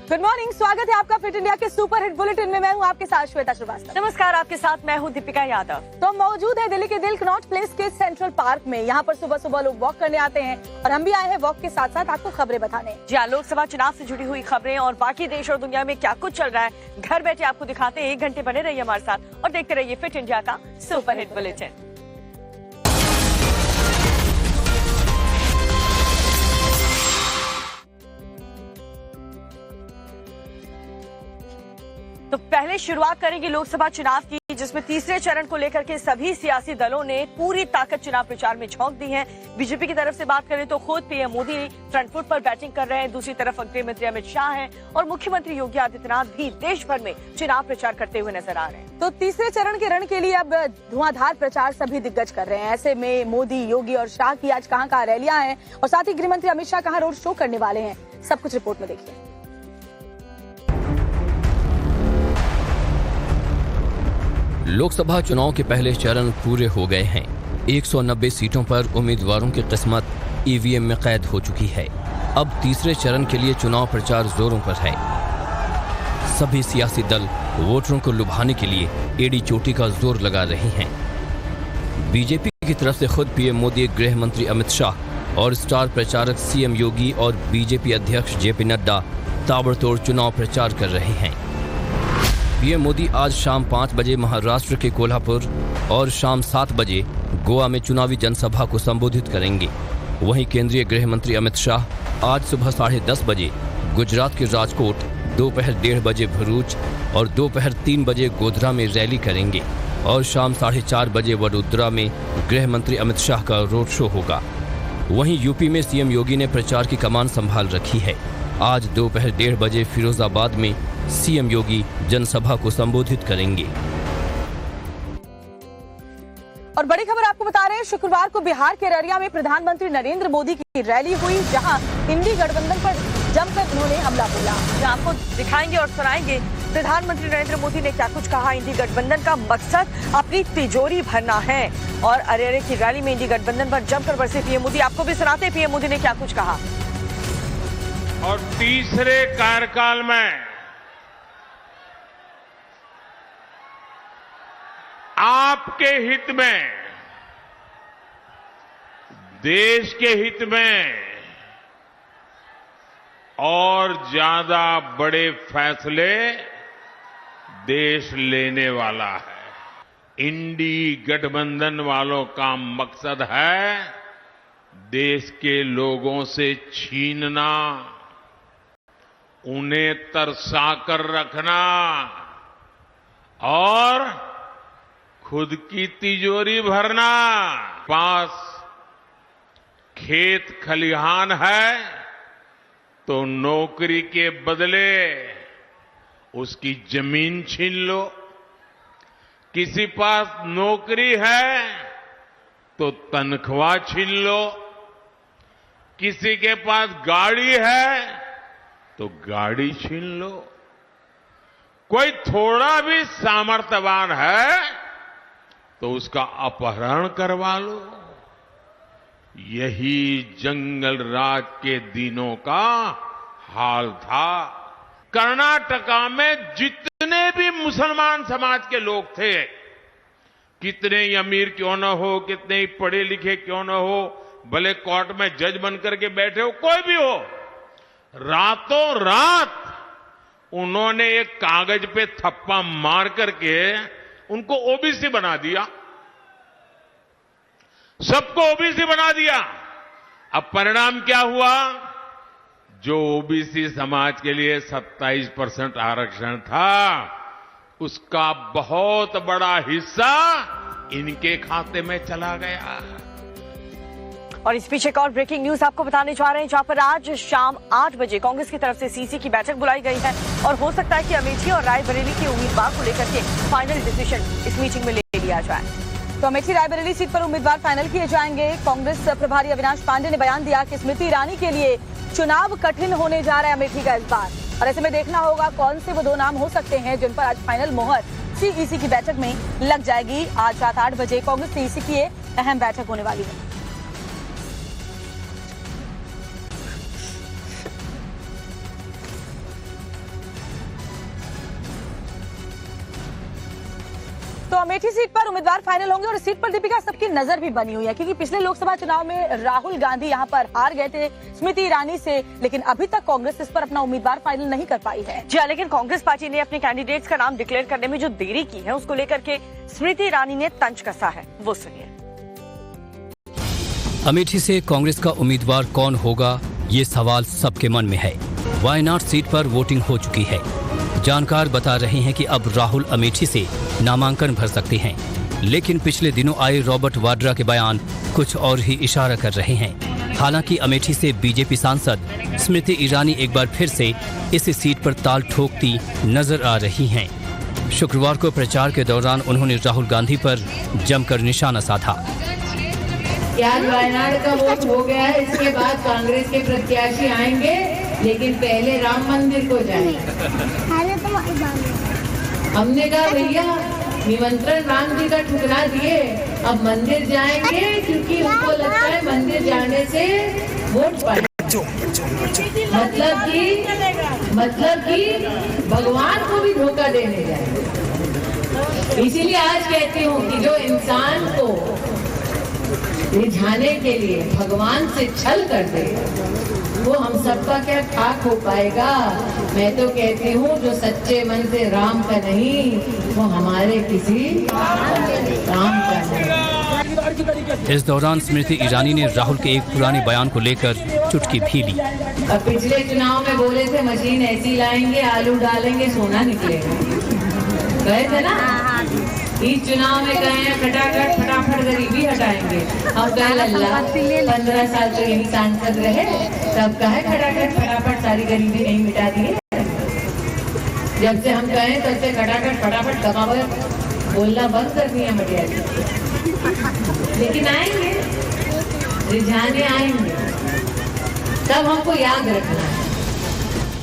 Good morning, स्वागत है आपका फिट इंडिया के सुपर हिट बुलेटिन में। मैं हूं आपके साथ श्वेता श्रीवास्तव। नमस्कार, आपके साथ मैं हूं दीपिका यादव। तो मौजूद है दिल्ली के दिल कनॉट प्लेस के सेंट्रल पार्क में। यहाँ पर सुबह सुबह लोग वॉक करने आते हैं और हम भी आए हैं वॉक के साथ साथ आपको खबरें बताने। जी हाँ, लोकसभा चुनाव से जुड़ी हुई खबरें और बाकी देश और दुनिया में क्या कुछ चल रहा है घर बैठे आपको दिखाते हैं। 1 घंटे बने रहिए हमारे साथ और देखते रहिए फिट इंडिया का सुपर हिट बुलेटिन। तो पहले शुरुआत करेंगे लोकसभा चुनाव की, जिसमें तीसरे चरण को लेकर के सभी सियासी दलों ने पूरी ताकत चुनाव प्रचार में झोंक दी है। बीजेपी की तरफ से बात करें तो खुद पीएम मोदी फ्रंट फुट पर बैटिंग कर रहे हैं। दूसरी तरफ गृह मंत्री अमित शाह हैं और मुख्यमंत्री योगी आदित्यनाथ भी देश भर में चुनाव प्रचार करते हुए नजर आ रहे हैं। तो तीसरे चरण के रण के लिए अब धुआंधार प्रचार सभी दिग्गज कर रहे हैं। ऐसे में मोदी, योगी और शाह की आज कहां रैलियां हैं और साथ ही गृह मंत्री अमित शाह कहां रोड शो करने वाले हैं, सब कुछ रिपोर्ट में देखिए। लोकसभा चुनाव के पहले चरण पूरे हो गए हैं। 190 सीटों पर उम्मीदवारों की किस्मत ईवीएम में कैद हो चुकी है। अब तीसरे चरण के लिए चुनाव प्रचार जोरों पर है। सभी सियासी दल वोटरों को लुभाने के लिए एड़ी चोटी का जोर लगा रहे हैं। बीजेपी की तरफ से खुद पीएम मोदी, गृह मंत्री अमित शाह और स्टार प्रचारक सीएम योगी और बीजेपी अध्यक्ष जेपी नड्डा ताबड़तोड़ चुनाव प्रचार कर रहे हैं। पीएम मोदी आज शाम 5 बजे महाराष्ट्र के कोल्हापुर और शाम 7 बजे गोवा में चुनावी जनसभा को संबोधित करेंगे। वहीं केंद्रीय गृह मंत्री अमित शाह आज सुबह 10:30 बजे गुजरात के राजकोट, दोपहर 1:30 बजे भरूच और दोपहर 3 बजे गोधरा में रैली करेंगे और शाम 4:30 बजे वडोदरा में गृह मंत्री अमित शाह का रोड शो होगा। वहीं यूपी में सीएम योगी ने प्रचार की कमान संभाल रखी है। आज दोपहर 1:30 बजे फिरोजाबाद में सीएम योगी जनसभा को संबोधित करेंगे। और बड़ी खबर आपको बता रहे हैं, शुक्रवार को बिहार के अररिया में प्रधानमंत्री नरेंद्र मोदी की रैली हुई, जहां इंडी गठबंधन पर जमकर उन्होंने हमला बोला। आपको दिखाएंगे और सुनाएंगे प्रधानमंत्री नरेंद्र मोदी ने क्या कुछ कहा। इंडी गठबंधन का मकसद अपनी तिजोरी भरना है और अररिया की रैली में इंडी गठबंधन पर जमकर बरसे पीएम मोदी। आपको भी सुनाते पीएम मोदी ने क्या कुछ कहा। और तीसरे कार्यकाल में आपके हित में, देश के हित में और ज्यादा बड़े फैसले देश लेने वाला है। इंडी गठबंधन वालों का मकसद है देश के लोगों से छीनना, उन्हें तरसा कर रखना और खुद की तिजोरी भरना। पास खेत खलिहान है तो नौकरी के बदले उसकी जमीन छीन लो। किसी पास नौकरी है तो तनख्वाह छीन लो। किसी के पास गाड़ी है तो गाड़ी छीन लो। कोई थोड़ा भी सामर्थ्यवान है तो उसका अपहरण करवा लो। यही जंगल राज के दिनों का हाल था। कर्नाटका में जितने भी मुसलमान समाज के लोग थे, कितने ही अमीर क्यों न हो, कितने ही पढ़े लिखे क्यों न हो, भले कोर्ट में जज बनकर के बैठे हो, कोई भी हो, रातों रात उन्होंने एक कागज पे थप्पा मार करके उनको ओबीसी बना दिया। सबको ओबीसी बना दिया। अब परिणाम क्या हुआ? जो ओबीसी समाज के लिए 27% आरक्षण था, उसका बहुत बड़ा हिस्सा इनके खाते में चला गया। और इस बीच एक और ब्रेकिंग न्यूज आपको बताने जा रहे हैं, जहां पर आज शाम 8 बजे कांग्रेस की तरफ से सीसी की बैठक बुलाई गई है और हो सकता है कि अमेठी और रायबरेली के उम्मीदवार को लेकर के फाइनल डिसीजन इस मीटिंग में ले लिया जाए। तो अमेठी रायबरेली सीट पर उम्मीदवार फाइनल किए जाएंगे। कांग्रेस प्रभारी अविनाश पांडे ने बयान दिया कि स्मृति ईरानी के लिए चुनाव कठिन होने जा रहा है अमेठी का इस बार, और ऐसे में देखना होगा कौन से वो 2 नाम हो सकते हैं जिन पर आज फाइनल मोहर सीईसी की बैठक में लग जाएगी। आज रात 8 बजे कांग्रेस सीईसी की अहम बैठक होने वाली है। अमेठी सीट पर उम्मीदवार फाइनल होंगे और इस सीट पर दीपिका सबकी नजर भी बनी हुई है, क्योंकि पिछले लोकसभा चुनाव में राहुल गांधी यहां पर हार गए थे स्मृति ईरानी से, लेकिन अभी तक कांग्रेस इस पर अपना उम्मीदवार फाइनल नहीं कर पाई है। जी हाँ, लेकिन कांग्रेस पार्टी ने अपने कैंडिडेट्स का नाम डिक्लेयर करने में जो देरी की है, उसको लेकर के स्मृति ईरानी ने तंज कसा है, वो सुनिए। अमेठी से कांग्रेस का उम्मीदवार कौन होगा, ये सवाल सबके मन में है। वायनाड सीट पर वोटिंग हो चुकी है। जानकार बता रहे हैं कि अब राहुल अमेठी से नामांकन भर सकते हैं, लेकिन पिछले दिनों आए रॉबर्ट वाड्रा के बयान कुछ और ही इशारा कर रहे हैं। हालांकि अमेठी से बीजेपी सांसद स्मृति ईरानी एक बार फिर से इस सीट पर ताल ठोकती नजर आ रही हैं। शुक्रवार को प्रचार के दौरान उन्होंने राहुल गांधी पर जमकर निशाना साधा। आज वायनाड का वोट हो गया है, इसके बाद कांग्रेस के प्रत्याशी आएंगे, लेकिन पहले राम मंदिर को जाएंगे। हमने कहा भैया निमंत्रण राम जी का ठुकरा दिए, अब मंदिर जाएंगे, क्योंकि उनको लगता है मंदिर जाने से वोट पाएंगे। मतलब कि भगवान को भी धोखा देने जाएंगे। इसीलिए आज कहती हूँ कि जो इंसान को रिझाने के लिए भगवान से छल कर दे, वो हम सबका क्या खाक हो पाएगा। मैं तो कहती हूँ जो सच्चे मन से राम का नहीं, वो हमारे किसी राम का नहीं। इस दौरान स्मृति ईरानी ने राहुल के एक पुराने बयान को लेकर चुटकी भी ली। अब पिछले चुनाव में बोले थे मशीन ऐसी लाएंगे, आलू डालेंगे, सोना निकलेगा, गए थे ना। इस चुनाव में गए हैं फटाफट गरीबी हटाएंगे। अब कल अल्लाह 15 साल तो यही सांसद रहे, तब कहे फटाफट सारी गरीबी नहीं मिटा दी है। जब से हम कहें तब से फटाफट कमावत बोलना बंद कर दिया मटिया जी। लेकिन आएंगे, रिझाने आएंगे, तब हमको याद रखना है।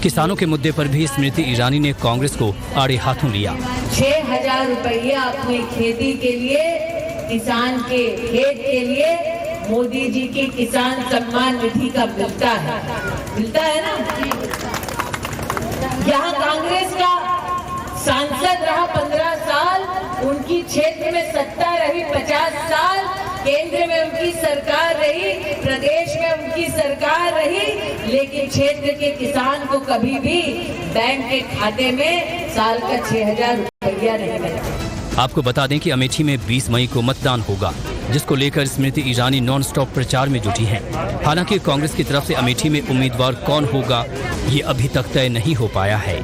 किसानों के मुद्दे पर भी स्मृति ईरानी ने कांग्रेस को आड़े हाथों लिया। 6,000 रुपया अपनी खेती के लिए, किसान के खेत के लिए मोदी जी की किसान सम्मान निधि का मिलता है ना। यहाँ कांग्रेस का सांसद रहा 15 साल, उनकी क्षेत्र में सत्ता रही 50 साल, केंद्र में उनकी सरकार रही, प्रदेश में उनकी सरकार रही, लेकिन क्षेत्र के किसान को कभी भी बैंक के खाते में साल का 6,000 रुपया नहीं मिला। आपको बता दें कि अमेठी में 20 मई को मतदान होगा, जिसको लेकर स्मृति ईरानी नॉन स्टॉप प्रचार में जुटी हैं। हालांकि कांग्रेस की तरफ से अमेठी में उम्मीदवार कौन होगा, ये अभी तक तय नहीं हो पाया है।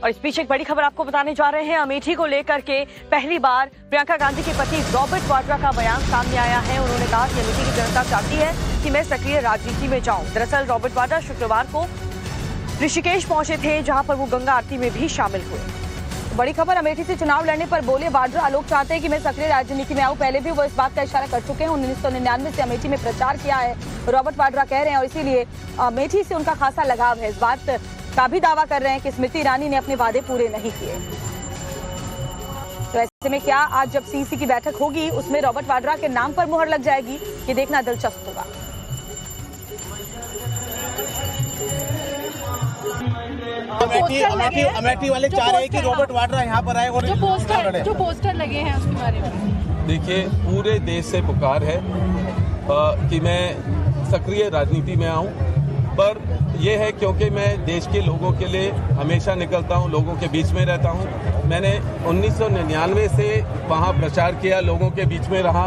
और इस बीच एक बड़ी खबर आपको बताने जा रहे हैं। अमेठी को लेकर के पहली बार प्रियंका गांधी के पति रॉबर्ट वाड्रा का बयान सामने आया है। उन्होंने कहा कि अमेठी की जनता चाहती है कि मैं सक्रिय राजनीति में जाऊं। दरअसल रॉबर्ट वाड्रा शुक्रवार को ऋषिकेश पहुंचे थे, जहां पर वो गंगा आरती में भी शामिल हुए। बड़ी खबर, अमेठी से चुनाव लड़ने पर बोले वाड्रा, लोग चाहते हैं कि मैं सक्रिय राजनीति में आऊं। पहले भी वो इस बात का इशारा कर चुके हैं। 1999 से अमेठी में प्रचार किया है रॉबर्ट वाड्रा कह रहे हैं, और इसीलिए अमेठी से उनका खासा लगाव है। इस बात का भी दावा कर रहे हैं कि स्मृति ईरानी ने अपने वादे पूरे नहीं किए। तो ऐसे में क्या आज जब सीसी की बैठक होगी, उसमें रॉबर्ट वाड्रा के नाम पर मुहर लग जाएगी, ये देखना दिलचस्प होगा। अमेठी वाले चाह रहे हैं कि रॉबर्ट वाड्रा यहाँ पर आए और जो पोस्टर लगे हैं उसके बारे में। देखिए, पूरे देश से पुकार है कि मैं सक्रिय राजनीति में आऊं, पर यह है क्योंकि मैं देश के लोगों के लिए हमेशा निकलता हूं, लोगों के बीच में रहता हूं। मैंने 1999 से वहां प्रचार किया, लोगों के बीच में रहा,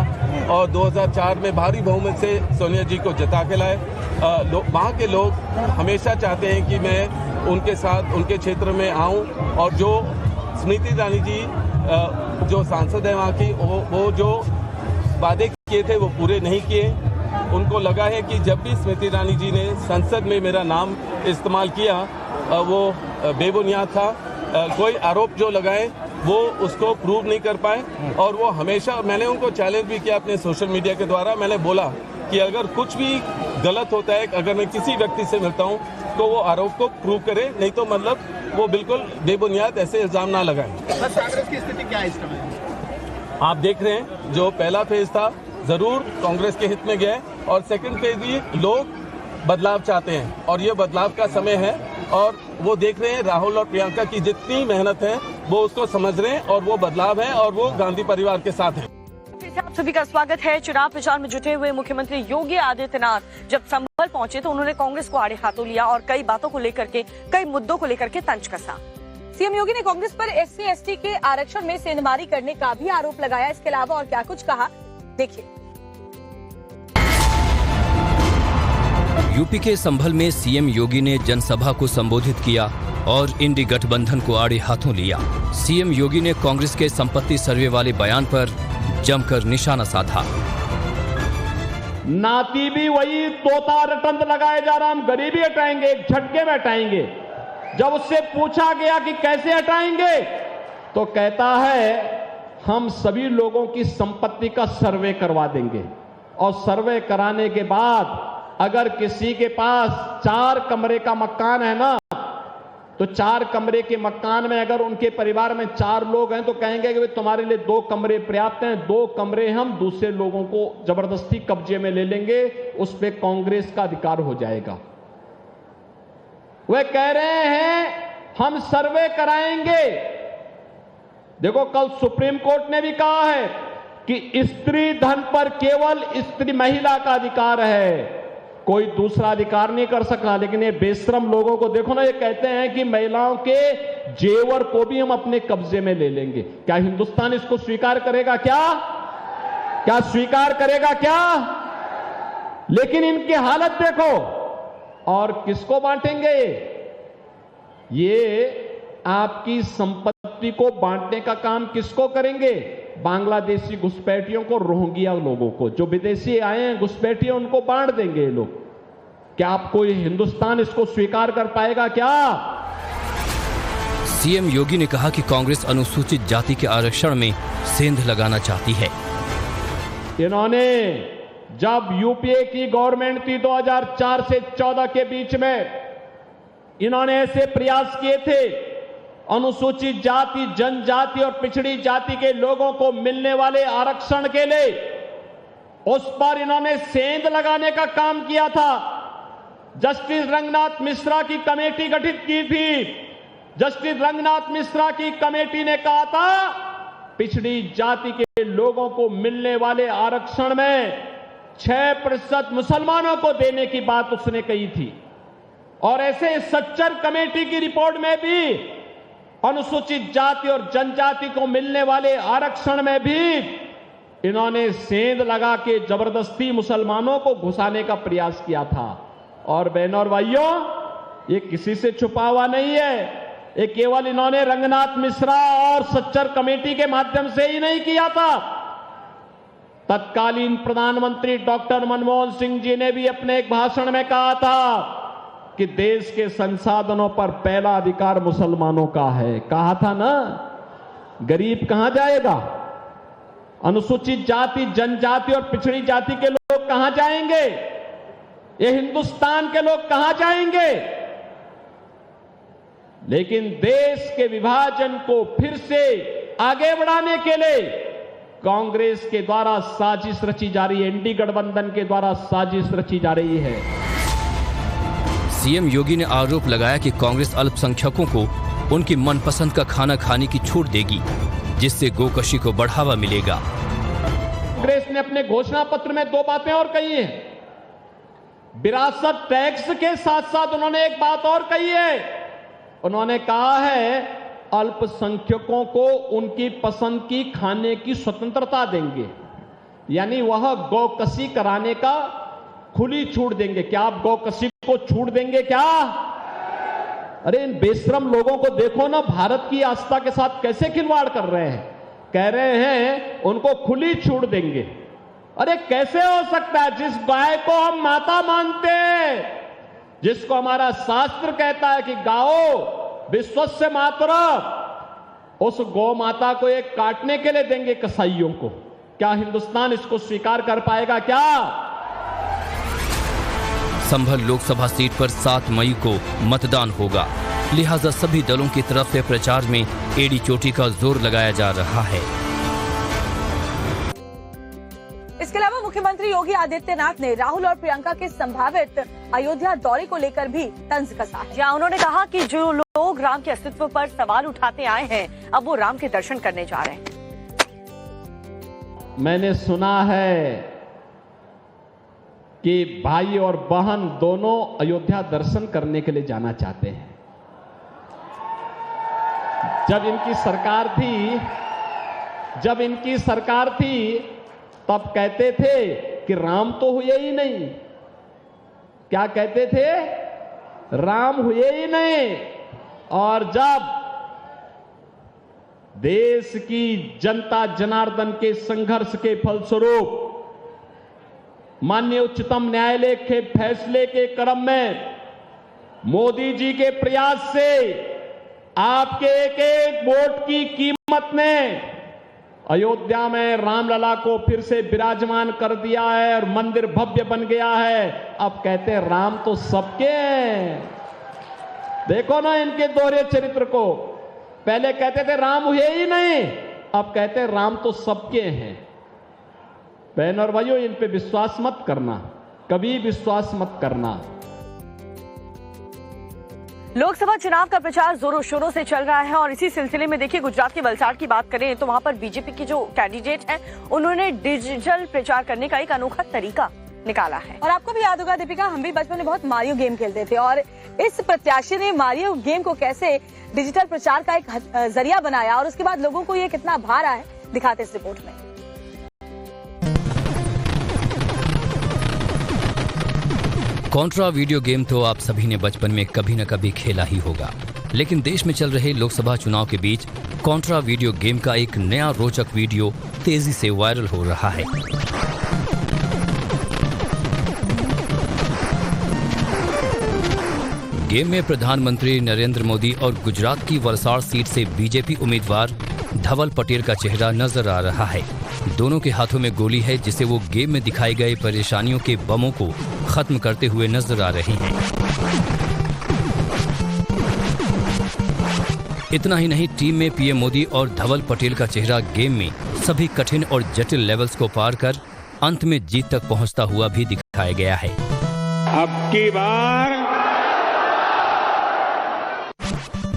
और 2004 में भारी बहुमत से सोनिया जी को जिता के लाए। वहाँ के लोग हमेशा चाहते हैं कि मैं उनके साथ उनके क्षेत्र में आऊं, और जो स्मृति ईरानी जी जो सांसद है वहाँ की, वो जो वादे किए थे वो पूरे नहीं किए। उनको लगा है कि जब भी स्मृति ईरानी जी ने संसद में मेरा नाम इस्तेमाल किया, वो बेबुनियाद था। कोई आरोप जो लगाए वो उसको प्रूव नहीं कर पाए, और वो हमेशा, मैंने उनको चैलेंज भी किया अपने सोशल मीडिया के द्वारा। मैंने बोला कि अगर कुछ भी गलत होता है, अगर मैं किसी व्यक्ति से मिलता हूँ, तो वो आरोप को प्रूव करे, नहीं तो मतलब वो बिल्कुल बेबुनियाद ऐसे इल्जाम ना लगाएं। कांग्रेस की स्थिति क्या है इस समय? आप देख रहे हैं, जो पहला फेज था जरूर कांग्रेस के हित में गया, और सेकंड फेज भी लोग बदलाव चाहते हैं, और ये बदलाव का समय है। और वो देख रहे हैं राहुल और प्रियंका की जितनी मेहनत है वो उसको समझ रहे हैं और वो बदलाव है और वो गांधी परिवार के साथ है। फिर से आप सभी का स्वागत है। चुनाव प्रचार में जुटे हुए मुख्यमंत्री योगी आदित्यनाथ जब संभल पहुंचे तो उन्होंने कांग्रेस को आड़े हाथों लिया और कई बातों को लेकर के, कई मुद्दों को लेकर के तंज कसा। सीएम योगी ने कांग्रेस पर SC/ST के आरक्षण में सेंधमारी करने का भी आरोप लगाया। इसके अलावा और क्या कुछ कहा, देखिए। यूपी के संभल में सीएम योगी ने जनसभा को संबोधित किया और इंडी गठबंधन को आड़े हाथों लिया। सीएम योगी ने कांग्रेस के संपत्ति सर्वे वाले बयान पर जमकर निशाना साधा। नाती भी वही तोता रटंत लगाए जा रहा, हम गरीबी हटाएंगे, एक झटके में हटाएंगे। जब उससे पूछा गया कि कैसे हटाएंगे तो कहता है हम सभी लोगों की संपत्ति का सर्वे करवा देंगे और सर्वे कराने के बाद अगर किसी के पास 4 कमरे का मकान है ना, तो 4 कमरे के मकान में अगर उनके परिवार में 4 लोग हैं तो कहेंगे कि तुम्हारे लिए 2 कमरे पर्याप्त हैं, 2 कमरे हम दूसरे लोगों को जबरदस्ती कब्जे में ले लेंगे, उस पर कांग्रेस का अधिकार हो जाएगा। वे कह रहे हैं हम सर्वे कराएंगे। देखो कल सुप्रीम कोर्ट ने भी कहा है कि स्त्री धन पर केवल स्त्री महिला का अधिकार है, कोई दूसरा अधिकार नहीं कर सकता। लेकिन ये बेशरम लोगों को देखो ना, ये कहते हैं कि महिलाओं के जेवर को भी हम अपने कब्जे में ले लेंगे। क्या हिंदुस्तान इसको स्वीकार करेगा? क्या स्वीकार करेगा क्या? लेकिन इनकी हालत देखो। और किसको बांटेंगे? ये आपकी संपत्ति को बांटने का काम किसको करेंगे? बांग्लादेशी घुसपैठियों को, रोहिंग्या लोगों को, जो विदेशी आए हैं घुसपैठिए, उनको बांट देंगे ये लोग। क्या आप कोई हिंदुस्तान इसको स्वीकार कर पाएगा क्या? सीएम योगी ने कहा कि कांग्रेस अनुसूचित जाति के आरक्षण में सेंध लगाना चाहती है। इन्होंने जब यूपीए की गवर्नमेंट थी 2004 से 14 के बीच में, इन्होंने ऐसे प्रयास किए थे अनुसूचित जाति, जनजाति और पिछड़ी जाति के लोगों को मिलने वाले आरक्षण के लिए, उस पर इन्होंने सेंध लगाने का काम किया था। जस्टिस रंगनाथ मिश्रा की कमेटी गठित की थी। जस्टिस रंगनाथ मिश्रा की कमेटी ने कहा था पिछड़ी जाति के लोगों को मिलने वाले आरक्षण में 6% मुसलमानों को देने की बात उसने कही थी। और ऐसे सच्चर कमेटी की रिपोर्ट में भी अनुसूचित जाति और जनजाति को मिलने वाले आरक्षण में भी इन्होंने सेंध लगा के जबरदस्ती मुसलमानों को घुसाने का प्रयास किया था। और बहनों और भाइयों, ये किसी से छुपा हुआ नहीं है, ये केवल इन्होंने रंगनाथ मिश्रा और सच्चर कमेटी के माध्यम से ही नहीं किया था। तत्कालीन प्रधानमंत्री डॉक्टर मनमोहन सिंह जी ने भी अपने एक भाषण में कहा था कि देश के संसाधनों पर पहला अधिकार मुसलमानों का है। कहा था ना, गरीब कहां जाएगा? अनुसूचित जाति, जनजाति और पिछड़ी जाति के लोग कहां जाएंगे? ये हिंदुस्तान के लोग कहां जाएंगे? लेकिन देश के विभाजन को फिर से आगे बढ़ाने के लिए कांग्रेस के द्वारा साजिश रची जा रही है, इंडी गठबंधन के द्वारा साजिश रची जा रही है। सीएम योगी ने आरोप लगाया कि कांग्रेस अल्पसंख्यकों को उनकी मनपसंद का खाना खाने की छूट देगी, जिससे गोकशी को बढ़ावा मिलेगा। कांग्रेस ने अपने घोषणा पत्र में 2 बातें और कही हैं। विरासत टैक्स के साथ साथ उन्होंने एक बात और कही है। उन्होंने कहा है अल्पसंख्यकों को उनकी पसंद की खाने की स्वतंत्रता देंगे, यानी वह गोकशी कराने का खुली छूट देंगे। क्या आप गोकशी को छूट देंगे क्या? अरे इन बेशरम लोगों को देखो ना, भारत की आस्था के साथ कैसे खिलवाड़ कर रहे हैं। कह रहे हैं उनको खुली छूट देंगे। अरे कैसे हो सकता है? जिस गाय को हम माता मानते हैं, जिसको हमारा शास्त्र कहता है कि गाओ विश्वस्य मातरम्, उस गौ माता को एक काटने के लिए देंगे कसाईयों को। क्या हिंदुस्तान इसको स्वीकार कर पाएगा क्या? संभल लोकसभा सीट पर 7 मई को मतदान होगा, लिहाजा सभी दलों की तरफ से प्रचार में एड़ी चोटी का जोर लगाया जा रहा है। इसके अलावा मुख्यमंत्री योगी आदित्यनाथ ने राहुल और प्रियंका के संभावित अयोध्या दौरे को लेकर भी तंज कसा है। जहां उन्होंने कहा कि जो लोग राम के अस्तित्व पर सवाल उठाते आए हैं, अब वो राम के दर्शन करने जा रहे हैं। मैंने सुना है कि भाई और बहन दोनों अयोध्या दर्शन करने के लिए जाना चाहते हैं। जब इनकी सरकार थी तब कहते थे कि राम तो हुए ही नहीं। क्या कहते थे? राम हुए ही नहीं। और जब देश की जनता जनार्दन के संघर्ष के फलस्वरूप माननीय उच्चतम न्यायालय के फैसले के क्रम में मोदी जी के प्रयास से आपके एक एक वोट की कीमत ने अयोध्या में रामलला को फिर से विराजमान कर दिया है और मंदिर भव्य बन गया है। अब कहते हैं राम तो सबके हैं। देखो ना इनके दोहरे चरित्र को। पहले कहते थे राम हुए ही नहीं, अब कहते हैं राम तो सबके हैं। बहन और भाइयों, इन पे विश्वास मत करना, कभी विश्वास मत करना। लोकसभा चुनाव का प्रचार जोरों शोरों से चल रहा है और इसी सिलसिले में देखिए, गुजरात के वलसाड़ की बात करें तो वहां पर बीजेपी की जो कैंडिडेट हैं, उन्होंने डिजिटल प्रचार करने का एक अनोखा तरीका निकाला है। और आपको भी याद होगा दीपिका, हम भी बचपन में बहुत मारियो गेम खेलते थे और इस प्रत्याशी ने मारियो गेम को कैसे डिजिटल प्रचार का एक जरिया बनाया और उसके बाद लोगों को ये कितना भारा है, दिखाते इस रिपोर्ट में। कॉन्ट्रा वीडियो गेम तो आप सभी ने बचपन में कभी न कभी खेला ही होगा, लेकिन देश में चल रहे लोकसभा चुनाव के बीच कॉन्ट्रा वीडियो गेम का एक नया रोचक वीडियो तेजी से वायरल हो रहा है। गेम में प्रधानमंत्री नरेंद्र मोदी और गुजरात की वलसाड़ सीट से बीजेपी उम्मीदवार धवल पटेल का चेहरा नजर आ रहा है। दोनों के हाथों में गोली है, जिससे वो गेम में दिखाई गए परेशानियों के बमों को खत्म करते हुए नजर आ रहे हैं। इतना ही नहीं, टीम में पीएम मोदी और धवल पटेल का चेहरा गेम में सभी कठिन और जटिल लेवल्स को पार कर अंत में जीत तक पहुंचता हुआ भी दिखाया गया है। अब की बार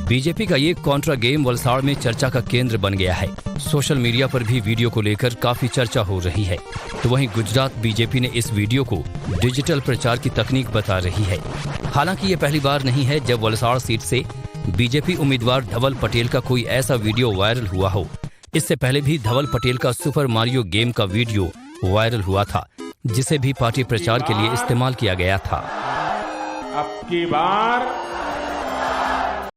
बीजेपी का ये कॉन्ट्रा गेम वलसाड़ में चर्चा का केंद्र बन गया है। सोशल मीडिया पर भी वीडियो को लेकर काफी चर्चा हो रही है। तो वहीं गुजरात बीजेपी ने इस वीडियो को डिजिटल प्रचार की तकनीक बता रही है। हालांकि ये पहली बार नहीं है जब वलसाड़ सीट से बीजेपी उम्मीदवार धवल पटेल का कोई ऐसा वीडियो वायरल हुआ हो। इससे पहले भी धवल पटेल का सुपर मारियो गेम का वीडियो वायरल हुआ था, जिसे भी पार्टी प्रचार के लिए इस्तेमाल किया गया था। अब की बार